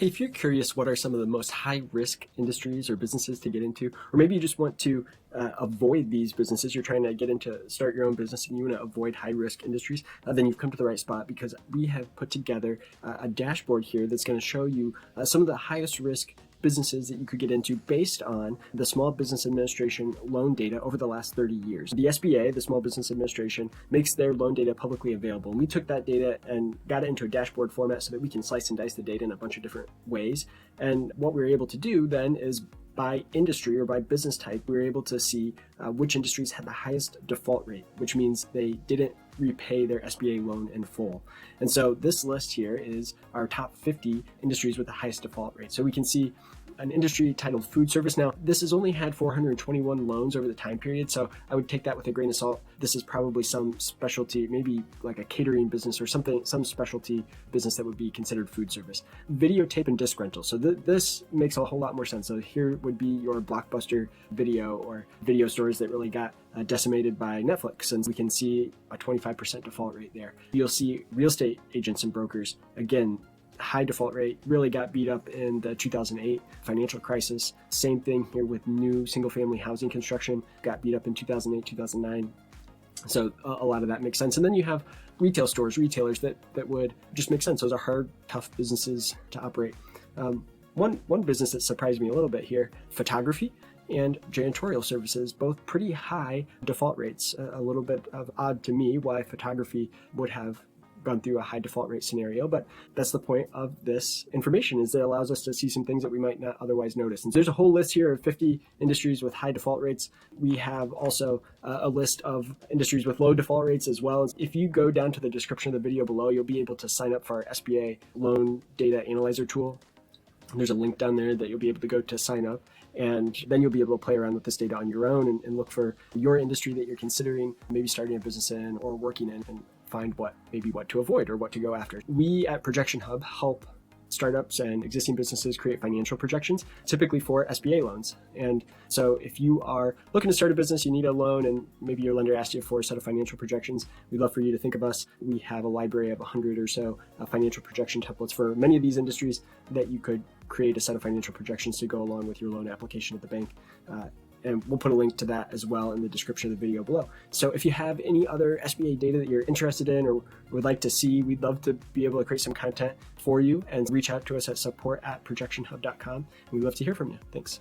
Hey, if you're curious, what are some of the most high-risk industries or businesses to get into, or maybe you just want to avoid these businesses, you're trying to get into start your own business and you want to avoid high-risk industries, then you've come to the right spot because we have put together a dashboard here that's going to show you some of the highest risk businesses that you could get into based on the Small Business Administration loan data over the last 30 years. The SBA, the Small Business Administration, makes their loan data publicly available. And we took that data and got it into a dashboard format so that we can slice and dice the data in a bunch of different ways. And what we were able to do then is by industry or by business type, we were able to see which industries had the highest default rate, which means they didn't repay their SBA loan in full. And so this list here is our top 50 industries with the highest default rate. So we can see an industry titled food service. Now, this has only had 421 loans over the time period, so I would take that with a grain of salt. This is probably some specialty, maybe like a catering business or something, some specialty business that would be considered food service. Videotape and disc rental. So this makes a whole lot more sense. So here would be your Blockbuster video or video stores that really got decimated by Netflix, and we can see a 25% default rate there. You'll see real estate agents and brokers, again, high default rate, really got beat up in the 2008 financial crisis. Same thing here with new single-family housing construction, got beat up in 2008, 2009. So a lot of that makes sense. And then you have retail stores, retailers that would just make sense. Those are hard, tough businesses to operate. One business that surprised me a little bit here, photography and janitorial services, both pretty high default rates. A little bit of odd to me why photography would have gone through a high default rate scenario, but that's the point of this information, is it allows us to see some things that we might not otherwise notice. And so there's a whole list here of 50 industries with high default rates. We have also a list of industries with low default rates as well. If you go down to the description of the video below, you'll be able to sign up for our SBA loan data analyzer tool. There's a link down there that you'll be able to go to sign up, and then you'll be able to play around with this data on your own and look for your industry that you're considering maybe starting a business in or working in, and find what to avoid or what to go after. We at ProjectionHub help startups and existing businesses create financial projections, typically for SBA loans. And so if you are looking to start a business, you need a loan, and maybe your lender asked you for a set of financial projections, we'd love for you to think of us. We have a library of 100 or so financial projection templates for many of these industries that you could create a set of financial projections to go along with your loan application at the bank. And we'll put a link to that as well in the description of the video below. So if you have any other SBA data that you're interested in or would like to see, we'd love to be able to create some content for you, and reach out to us at support@projectionhub.com. We'd love to hear from you. Thanks.